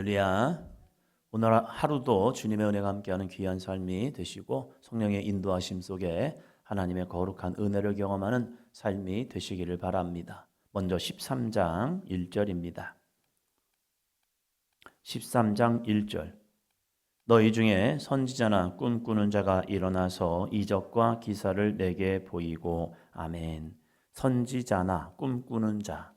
할렐루야. 오늘 하루도 주님의 은혜가 함께하는 귀한 삶이 되시고 성령의 인도하심 속에 하나님의 거룩한 은혜를 경험하는 삶이 되시기를 바랍니다. 먼저 13장 1절입니다. 13장 1절. 너희 중에 선지자나 꿈꾸는 자가 일어나서 이적과 기사를 내게 보이고. 아멘. 선지자나 꿈꾸는 자,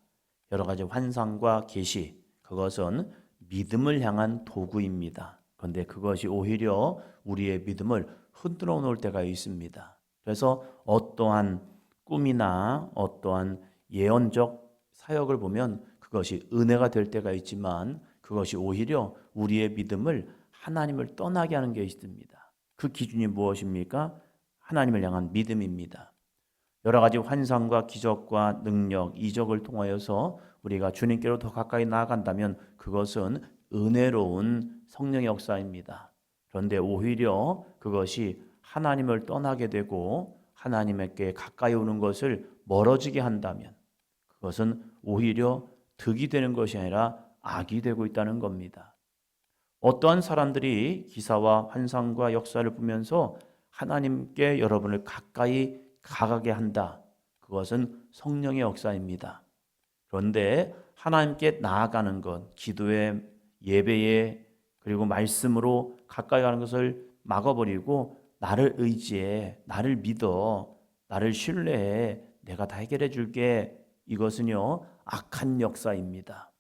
여러 가지 환상과 계시, 그것은 믿음을 향한 도구입니다. 그런데 그것이 오히려 우리의 믿음을 흔들어 놓을 때가 있습니다. 그래서 어떠한 꿈이나 어떠한 예언적 사역을 보면 그것이 은혜가 될 때가 있지만 그것이 오히려 우리의 믿음을 하나님을 떠나게 하는 게 있습니다. 그 기준이 무엇입니까? 하나님을 향한 믿음입니다. 여러 가지 환상과 기적과 능력, 이적을 통하여서 우리가 주님께로 더 가까이 나아간다면 그것은 은혜로운 성령의 역사입니다. 그런데 오히려 그것이 하나님을 떠나게 되고 하나님께 가까이 오는 것을 멀어지게 한다면 그것은 오히려 득이 되는 것이 아니라 악이 되고 있다는 겁니다. 어떠한 사람들이 기사와 환상과 역사를 보면서 하나님께 여러분을 가까이 가게 한다. 그것은 성령의 역사입니다. 그런데 하나님께 나아가는 것, 기도에, 예배에, 그리고 말씀으로 가까이 가는 것을 막아버리고 나를 의지해, 나를 믿어, 나를 신뢰해, 내가 다 해결해 줄게. 이것은요, 악한 역사입니다.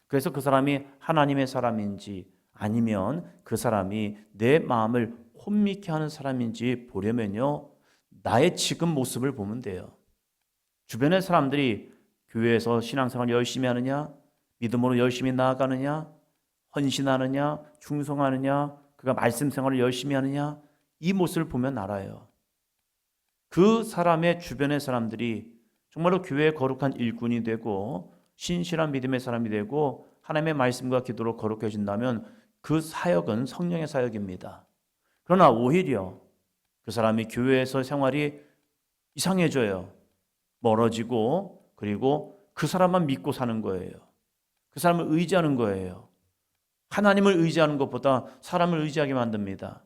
그래서 그 사람이 하나님의 사람인지 아니면 그 사람이 내 마음을 혼미케 하는 사람인지 보려면요, 나의 지금 모습을 보면 돼요. 주변의 사람들이 교회에서 신앙생활 열심히 하느냐, 믿음으로 열심히 나아가느냐, 헌신하느냐, 충성하느냐, 그가 말씀 생활을 열심히 하느냐, 이 모습을 보면 알아요. 그 사람의 주변의 사람들이 정말로 교회의 거룩한 일꾼이 되고 신실한 믿음의 사람이 되고 하나님의 말씀과 기도로 거룩해진다면 그 사역은 성령의 사역입니다. 그러나 오히려 그 사람이 교회에서 생활이 이상해져요. 멀어지고 그리고 그 사람만 믿고 사는 거예요. 그 사람을 의지하는 거예요. 하나님을 의지하는 것보다 사람을 의지하게 만듭니다.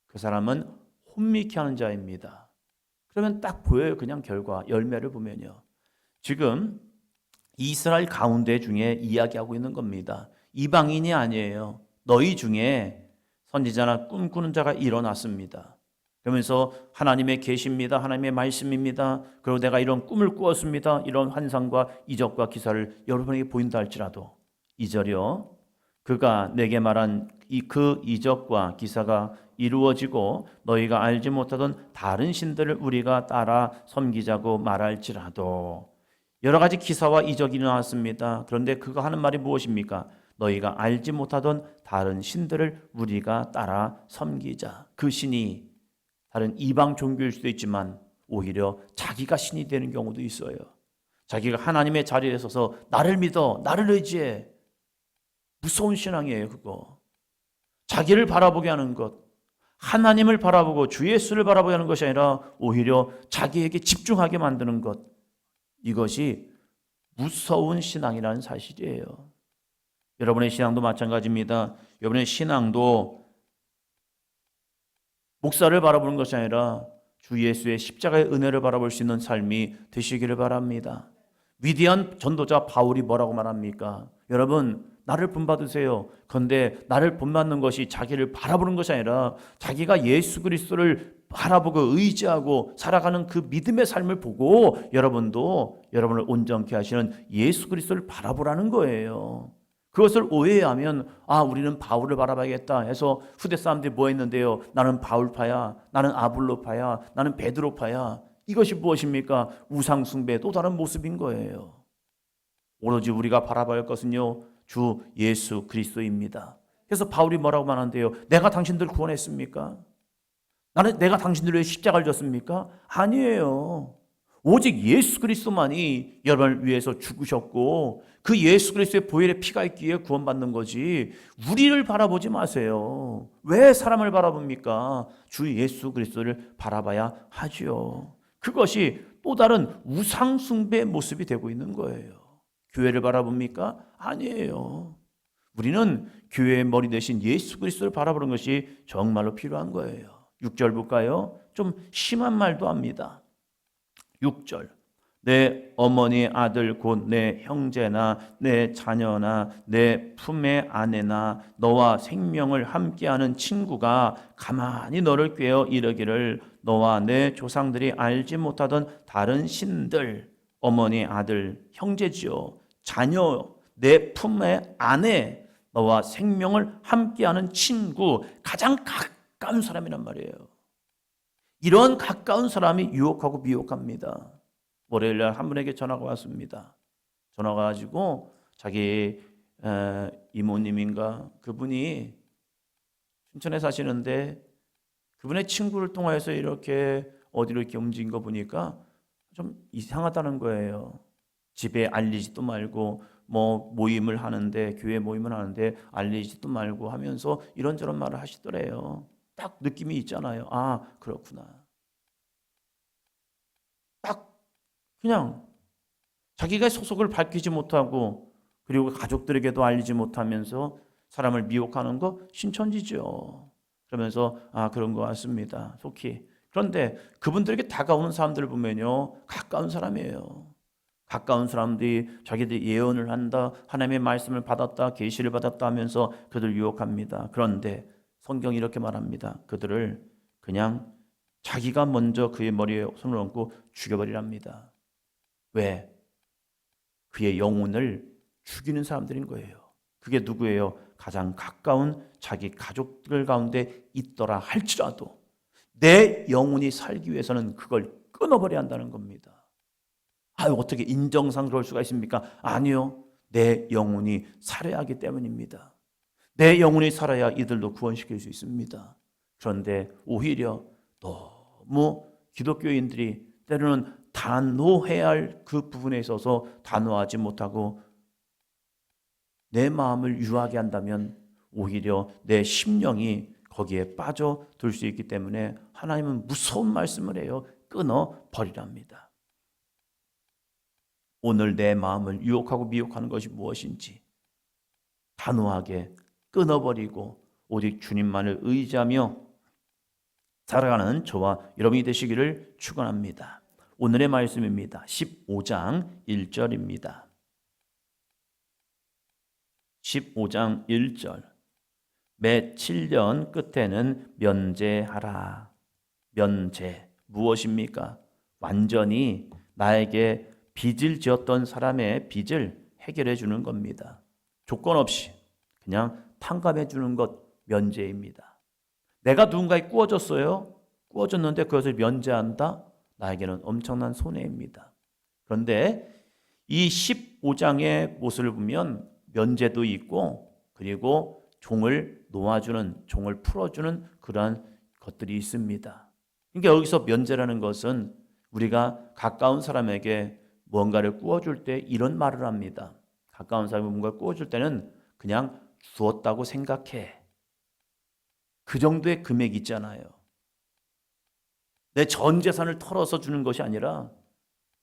그 사람은 혼미케 하는 자입니다. 그러면 딱 보여요. 그냥 결과, 열매를 보면요. 지금 이스라엘 가운데 중에 이야기하고 있는 겁니다. 이방인이 아니에요. 너희 중에 선지자나 꿈꾸는 자가 일어났습니다. 그러면서 하나님의 계시입니다. 하나님의 말씀입니다. 그리고 내가 이런 꿈을 꾸었습니다. 이런 환상과 이적과 기사를 여러분에게 보인다 할지라도 2절이요. 그가 내게 말한 그 이적과 기사가 이루어지고 너희가 알지 못하던 다른 신들을 우리가 따라 섬기자고 말할지라도. 여러 가지 기사와 이적이 일어났습니다. 그런데 그가 하는 말이 무엇입니까? 너희가 알지 못하던 다른 신들을 우리가 따라 섬기자. 그 신이 다른 이방 종교일 수도 있지만 오히려 자기가 신이 되는 경우도 있어요. 자기가 하나님의 자리에 서서 나를 믿어, 나를 의지해. 무서운 신앙이에요, 그거. 자기를 바라보게 하는 것, 하나님을 바라보고 주 예수를 바라보게 하는 것이 아니라 오히려 자기에게 집중하게 만드는 것. 이것이 무서운 신앙이라는 사실이에요. 여러분의 신앙도 마찬가지입니다. 여러분의 신앙도 목사를 바라보는 것이 아니라 주 예수의 십자가의 은혜를 바라볼 수 있는 삶이 되시기를 바랍니다. 위대한 전도자 바울이 뭐라고 말합니까? 여러분, 나를 본받으세요. 그런데 나를 본받는 것이 자기를 바라보는 것이 아니라 자기가 예수 그리스도를 바라보고 의지하고 살아가는 그 믿음의 삶을 보고 여러분도 여러분을 온전케 하시는 예수 그리스도를 바라보라는 거예요. 그것을 오해하면 우리는 바울을 바라봐야겠다 해서 후대 사람들이 뭐 했는데요? 나는 바울파야, 나는 아볼로파야, 나는 베드로파야. 이것이 무엇입니까? 우상숭배의 또 다른 모습인 거예요. 오로지 우리가 바라봐야 할 것은요, 주 예수 그리스도입니다. 그래서 바울이 뭐라고 말하는데요? 내가 당신들을 구원했습니까? 내가 당신들을 위해 십자가를 졌습니까? 아니에요. 오직 예수 그리스도만이 여러분을 위해서 죽으셨고 그 예수 그리스도의 보혈의 피가 있기에 구원받는 거지 우리를 바라보지 마세요. 왜 사람을 바라봅니까? 주 예수 그리스도를 바라봐야 하지요. 그것이 또 다른 우상 숭배의 모습이 되고 있는 거예요. 교회를 바라봅니까? 아니에요. 우리는 교회의 머리 대신 예수 그리스도를 바라보는 것이 정말로 필요한 거예요. 6절 볼까요? 좀 심한 말도 합니다. 6절. 내 어머니 아들 곧 내 형제나 내 자녀나 내 품의 아내나 너와 생명을 함께하는 친구가 가만히 너를 꾀어 이르기를 너와 내 조상들이 알지 못하던 다른 신들, 어머니 아들 형제지요, 자녀, 내 품의 아내, 너와 생명을 함께하는 친구, 가장 가까운 사람이란 말이에요. 이런 가까운 사람이 유혹하고 미혹합니다. 월요일날 한 분에게 전화가 왔습니다. 전화가 가지고 자기 이모님인가 그분이 춘천에 사시는데 그분의 친구를 통해서 이렇게 어디로 이렇게 움직인 거 보니까 좀 이상하다는 거예요. 집에 알리지도 말고 뭐 모임을 하는데 교회 모임을 하는데 알리지도 말고 하면서 이런저런 말을 하시더래요. 딱 느낌이 있잖아요. 아, 그렇구나. 딱 그냥 자기가 소속을 밝히지 못하고 그리고 가족들에게도 알리지 못하면서 사람을 미혹하는 거 신천지죠. 그러면서 아, 그런 것 같습니다. 속히. 그런데 그분들에게 다가오는 사람들을 보면요, 가까운 사람이에요. 가까운 사람들이 자기들이 예언을 한다, 하나님의 말씀을 받았다, 계시를 받았다 하면서 그들을 유혹합니다. 그런데 성경이 이렇게 말합니다. 그들을 그냥 자기가 먼저 그의 머리에 손을 얹고 죽여버리랍니다. 왜? 그의 영혼을 죽이는 사람들인 거예요. 그게 누구예요? 가장 가까운 자기 가족들 가운데 있더라 할지라도 내 영혼이 살기 위해서는 그걸 끊어버려야 한다는 겁니다. 어떻게 인정상 그럴 수가 있습니까? 아니요. 내 영혼이 살아야 하기 때문입니다. 내 영혼이 살아야 이들도 구원시킬 수 있습니다. 그런데 오히려 너무 기독교인들이 때로는 단호해야 할 그 부분에 있어서 단호하지 못하고 내 마음을 유하게 한다면 오히려 내 심령이 거기에 빠져들 수 있기 때문에 하나님은 무서운 말씀을 해요. 끊어버리랍니다. 오늘 내 마음을 유혹하고 미혹하는 것이 무엇인지 단호하게 끊어버리고 오직 주님만을 의지하며 살아가는 저와 여러분이 되시기를 축원합니다. 오늘의 말씀입니다. 15장 1절입니다. 15장 1절. 매 7년 끝에는 면제하라. 면제 무엇입니까? 완전히 나에게 빚을 지었던 사람의 빚을 해결해 주는 겁니다. 조건 없이 그냥 탕감해 주는 것 면제입니다. 내가 누군가에 꾸어졌어요. 꾸어졌는데 그것을 면제한다? 나에게는 엄청난 손해입니다. 그런데 이 15장의 모습을 보면 면제도 있고 그리고 종을 놓아주는, 종을 풀어주는 그러한 것들이 있습니다. 그러니까 여기서 면제라는 것은 우리가 가까운 사람에게 뭔가를 꾸어줄 때 이런 말을 합니다. 가까운 사람이 뭔가를 꾸어줄 때는 그냥 주었다고 생각해. 그 정도의 금액이 있잖아요. 내 전 재산을 털어서 주는 것이 아니라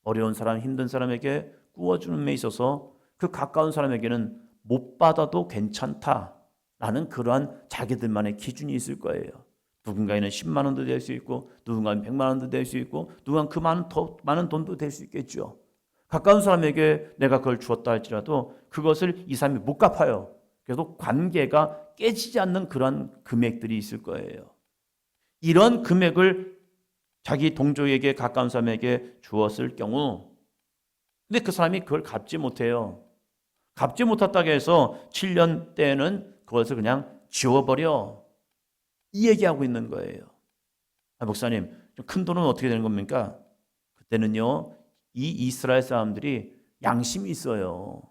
어려운 사람, 힘든 사람에게 꾸어주는 데 있어서 그 가까운 사람에게는 못 받아도 괜찮다라는 그러한 자기들만의 기준이 있을 거예요. 누군가에는 10만 원도 될 수 있고 누군가는 100만 원도 될 수 있고 누군가는 그 더 많은 돈도 될 수 있겠죠. 가까운 사람에게 내가 그걸 주었다 할지라도 그것을 이 사람이 못 갚아요. 그래서 관계가 깨지지 않는 그런 금액들이 있을 거예요. 이런 금액을 자기 동족에게 가까운 사람에게 주었을 경우 근데 그 사람이 그걸 갚지 못해요. 갚지 못했다고 해서 7년 때는 그것을 그냥 지워버려. 이 얘기하고 있는 거예요. 목사님, 큰 돈은 어떻게 되는 겁니까? 그때는요, 이 이스라엘 사람들이 양심이 있어요.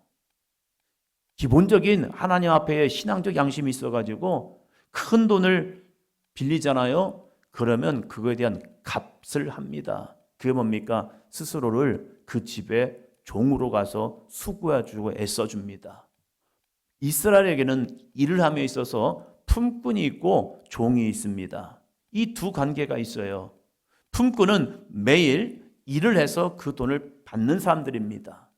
기본적인 하나님 앞에 신앙적 양심이 있어가지고 큰 돈을 빌리잖아요. 그러면 그거에 대한 값을 합니다. 그게 뭡니까? 스스로를 그 집에 종으로 가서 수고해주고 애써줍니다. 이스라엘에게는 일을 함에 있어서 품꾼이 있고 종이 있습니다. 이 두 관계가 있어요. 품꾼은 매일 일을 해서 그 돈을 받는 사람들입니다.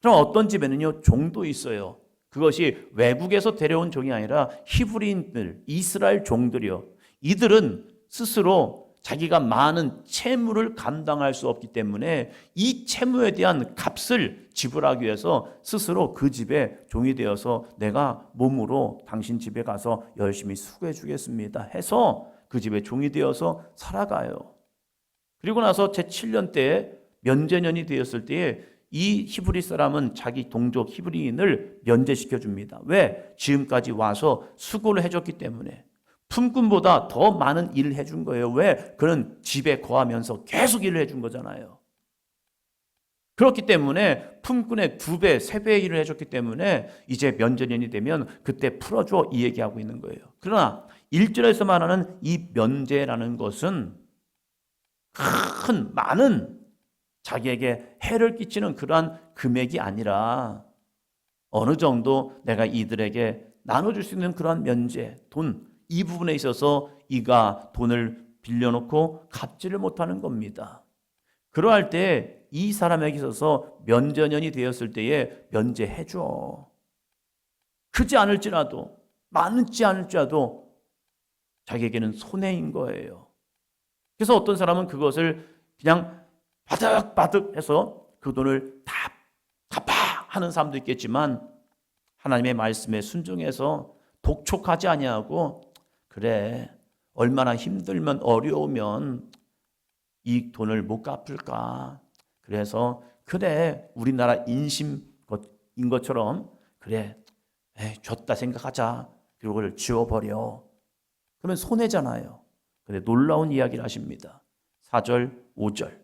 그럼 어떤 집에는요 종도 있어요. 그것이 외국에서 데려온 종이 아니라 히브리인들, 이스라엘 종들이요. 이들은 스스로 자기가 많은 채무를 감당할 수 없기 때문에 이 채무에 대한 값을 지불하기 위해서 스스로 그 집에 종이 되어서 내가 몸으로 당신 집에 가서 열심히 수고해 주겠습니다 해서 그 집에 종이 되어서 살아가요. 그리고 나서 제7년 때에 면제년이 되었을 때에 이 히브리 사람은 자기 동족 히브리인을 면제시켜 줍니다. 왜? 지금까지 와서 수고를 해줬기 때문에. 품꾼보다 더 많은 일을 해준 거예요. 왜? 그는 집에 거하면서 계속 일을 해준 거잖아요. 그렇기 때문에 품꾼의 2배, 3배의 일을 해줬기 때문에 이제 면제년이 되면 그때 풀어줘 이 얘기하고 있는 거예요. 그러나 1절에서 말하는 이 면제라는 것은 많은 자기에게 해를 끼치는 그러한 금액이 아니라 어느 정도 내가 이들에게 나눠줄 수 있는 그러한 면제, 돈, 이 부분에 있어서 이가 돈을 빌려놓고 갚지를 못하는 겁니다. 그러할 때 이 사람에게 있어서 면제년이 되었을 때에 면제해줘. 크지 않을지라도, 많지 않을지라도 자기에게는 손해인 거예요. 그래서 어떤 사람은 그것을 그냥 바득바득 해서 그 돈을 다 갚아 하는 사람도 있겠지만 하나님의 말씀에 순종해서 독촉하지 아니하고 그래 얼마나 힘들면 어려우면 이 돈을 못 갚을까. 그래서 그래 우리나라 인심인 것처럼 그래 줬다 생각하자. 그리고 그걸 지워버려. 그러면 손해잖아요. 근데 놀라운 이야기를 하십니다. 4절 5절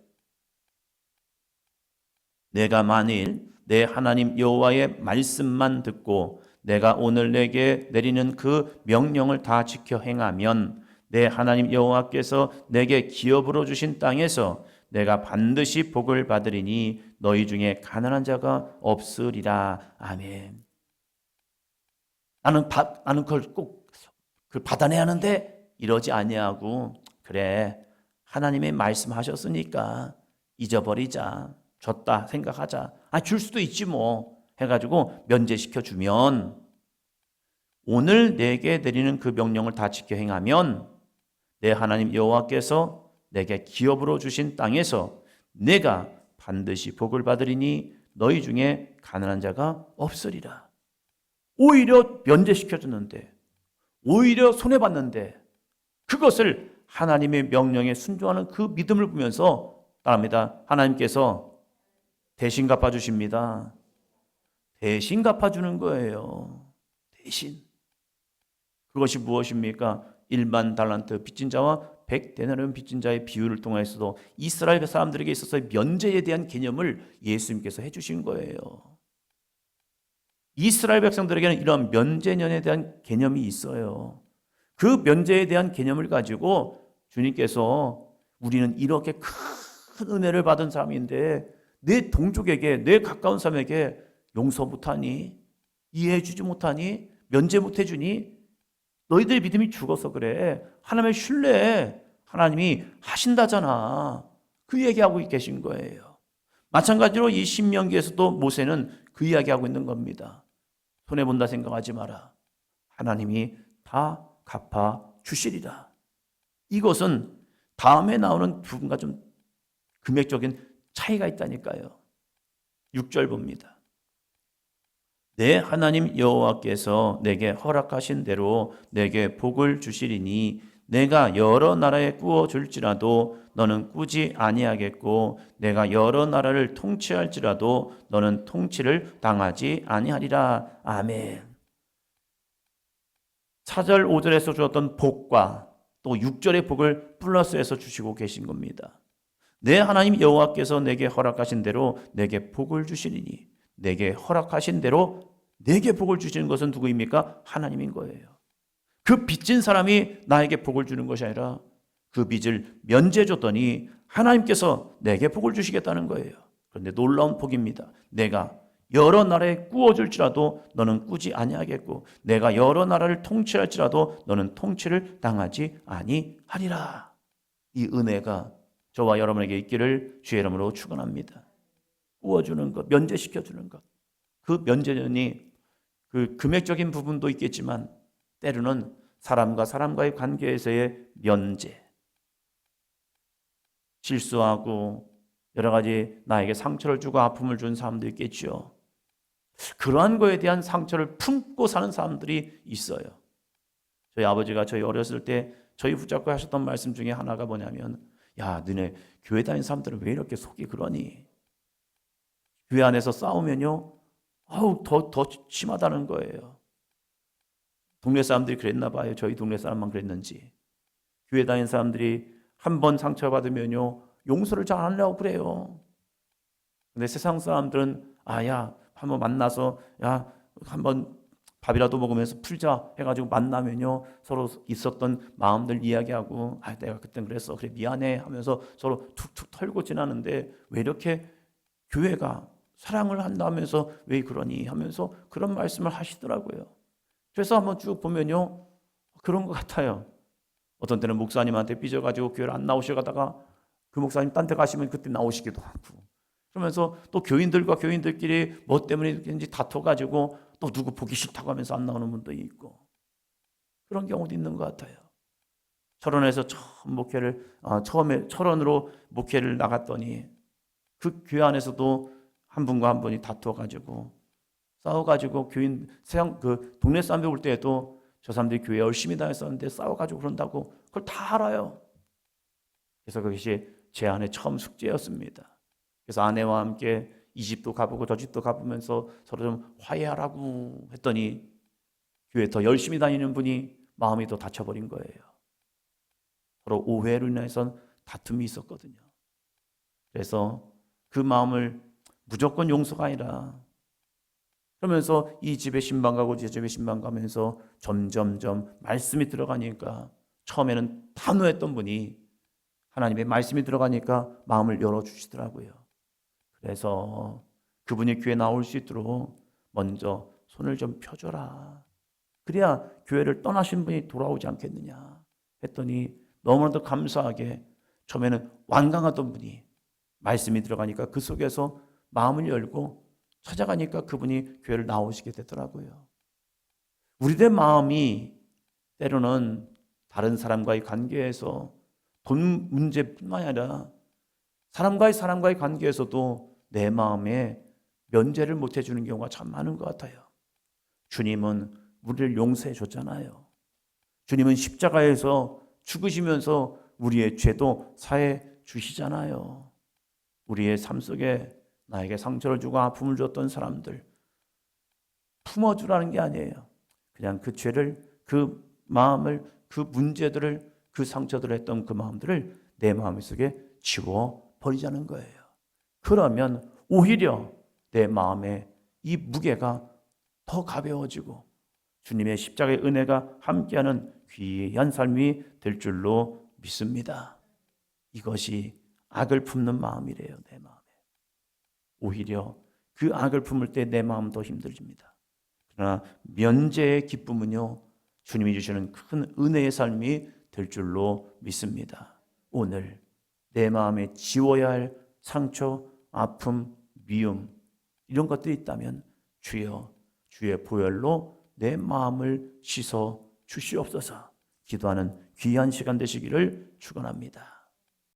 내가 만일 내 하나님 여호와의 말씀만 듣고 내가 오늘 내게 내리는 그 명령을 다 지켜 행하면 내 하나님 여호와께서 내게 기업으로 주신 땅에서 내가 반드시 복을 받으리니 너희 중에 가난한 자가 없으리라. 아멘. 나는 그걸 꼭 받아내야 하는데 이러지 아니하고 그래 하나님의 말씀하셨으니까 잊어버리자. 줬다 생각하자. 줄 수도 있지 뭐 해가지고 면제시켜주면 오늘 내게 내리는 그 명령을 다 지켜 행하면 내 하나님 여호와께서 내게 기업으로 주신 땅에서 내가 반드시 복을 받으리니 너희 중에 가난한 자가 없으리라. 오히려 면제시켜줬는데 오히려 손해봤는데 그것을 하나님의 명령에 순종하는 그 믿음을 보면서 따릅니다. 하나님께서 대신 갚아주십니다. 대신 갚아주는 거예요. 대신. 그것이 무엇입니까? 1만 달란트 빚진 자와 100데나리온 빚진 자의 비유를 통해서도 이스라엘 사람들에게 있어서 면제에 대한 개념을 예수님께서 해주신 거예요. 이스라엘 백성들에게는 이런 면제년에 대한 개념이 있어요. 그 면제에 대한 개념을 가지고 주님께서 우리는 이렇게 큰 은혜를 받은 사람인데 내 동족에게 내 가까운 사람에게 용서 못하니 이해해 주지 못하니 면제 못해주니 너희들 믿음이 죽어서 그래. 하나님의 신뢰 하나님이 하신다잖아. 그 얘기하고 계신 거예요. 마찬가지로 이 신명기에서도 모세는 그 이야기하고 있는 겁니다. 손해본다 생각하지 마라. 하나님이 다 갚아 주시리라. 이것은 다음에 나오는 부분과 좀 금액적인 차이가 있다니까요. 6절 봅니다. 내 하나님 여호와께서 내게 허락하신 대로 내게 복을 주시리니 내가 여러 나라에 꾸어 줄지라도 너는 꾸지 아니하겠고 내가 여러 나라를 통치할지라도 너는 통치를 당하지 아니하리라. 아멘. 4절 5절에서 주었던 복과 또 6절의 복을 플러스해서 주시고 계신 겁니다. 내 하나님 여호와께서 내게 허락하신 대로 내게 복을 주시리니 내게 허락하신 대로 내게 복을 주시는 것은 누구입니까? 하나님인 거예요. 그 빚진 사람이 나에게 복을 주는 것이 아니라 그 빚을 면제해 줬더니 하나님께서 내게 복을 주시겠다는 거예요. 그런데 놀라운 복입니다. 내가 여러 나라에 꾸어줄지라도 너는 꾸지 아니하겠고 내가 여러 나라를 통치할지라도 너는 통치를 당하지 아니하리라. 이 은혜가 저와 여러분에게 있기를 주의 이름으로 축원합니다. 꾸어주는 것, 면제시켜주는 것. 그 면제년이 그 금액적인 부분도 있겠지만 때로는 사람과 사람과의 관계에서의 면제, 실수하고 여러 가지 나에게 상처를 주고 아픔을 준 사람도 있겠죠. 그러한 거에 대한 상처를 품고 사는 사람들이 있어요. 저희 아버지가 저희 어렸을 때 저희 붙잡고 하셨던 말씀 중에 하나가 뭐냐면, 야, 너네 교회 다니는 사람들은 왜 이렇게 속이 그러니? 교회 안에서 싸우면요, 더 심하다는 거예요. 동네 사람들이 그랬나 봐요. 저희 동네 사람만 그랬는지. 교회 다니는 사람들이 한 번 상처받으면요, 용서를 잘 안 하려고 그래요. 근데 세상 사람들은 야, 한번 만나서 한번 밥이라도 먹으면서 풀자 해가지고 만나면요, 서로 있었던 마음들 이야기하고 내가 그땐 그랬어, 그래 미안해 하면서 서로 툭툭 털고 지나는데 왜 이렇게 교회가 사랑을 한다면서 왜 그러니 하면서 그런 말씀을 하시더라고요. 그래서 한번 쭉 보면요, 그런 것 같아요. 어떤 때는 목사님한테 삐져가지고 교회를 안 나오셔가다가 그 목사님 딴 데 가시면 그때 나오시기도 하고, 그러면서 또 교인들과 교인들끼리 뭐 때문인지 다퉈가지고 또 누구 보기 싫다고 하면서 안 나오는 분도 있고, 그런 경우도 있는 것 같아요. 철원에서 처음에 철원으로 목회를 나갔더니 그 교회 안에서도 한 분과 한 분이 다투어가지고 싸워가지고 교인 그 동네 사람들 올 때에도 저 사람들이 교회 열심히 다녔었는데 싸워가지고 그런다고 그걸 다 알아요. 그래서 그것이 제 안에 처음 숙제였습니다. 그래서 아내와 함께 이 집도 가보고 저 집도 가보면서 서로 좀 화해하라고 했더니 교회 더 열심히 다니는 분이 마음이 더 다쳐버린 거예요. 서로 오해로 인해서 다툼이 있었거든요. 그래서 그 마음을 무조건 용서가 아니라, 그러면서 이 집에 신방 가고 저 집에 신방 가면서 점점점 말씀이 들어가니까, 처음에는 단호했던 분이 하나님의 말씀이 들어가니까 마음을 열어주시더라고요. 그래서 그분이 교회 나올 수 있도록 먼저 손을 좀 펴줘라. 그래야 교회를 떠나신 분이 돌아오지 않겠느냐 했더니 너무나도 감사하게 처음에는 완강하던 분이 말씀이 들어가니까 그 속에서 마음을 열고 찾아가니까 그분이 교회를 나오시게 되더라고요. 우리들의 마음이 때로는 다른 사람과의 관계에서 돈 문제뿐만 아니라 사람과의 관계에서도 내 마음에 면제를 못 해주는 경우가 참 많은 것 같아요. 주님은 우리를 용서해 줬잖아요. 주님은 십자가에서 죽으시면서 우리의 죄도 사해 주시잖아요. 우리의 삶 속에 나에게 상처를 주고 아픔을 줬던 사람들 품어주라는 게 아니에요. 그냥 그 죄를, 그 마음을, 그 문제들을, 그 상처들을 했던 그 마음들을 내 마음 속에 지워버리자는 거예요. 그러면 오히려 내 마음에 이 무게가 더 가벼워지고 주님의 십자가의 은혜가 함께하는 귀한 삶이 될 줄로 믿습니다. 이것이 악을 품는 마음이래요. 내 마음에. 오히려 그 악을 품을 때 내 마음 더 힘들어집니다. 그러나 면제의 기쁨은요, 주님이 주시는 큰 은혜의 삶이 될 줄로 믿습니다. 오늘 내 마음에 지워야 할 상처, 아픔, 미움 이런 것들이 있다면 주여, 주의 보혈로 내 마음을 씻어 주시옵소서. 기도하는 귀한 시간 되시기를 축원합니다.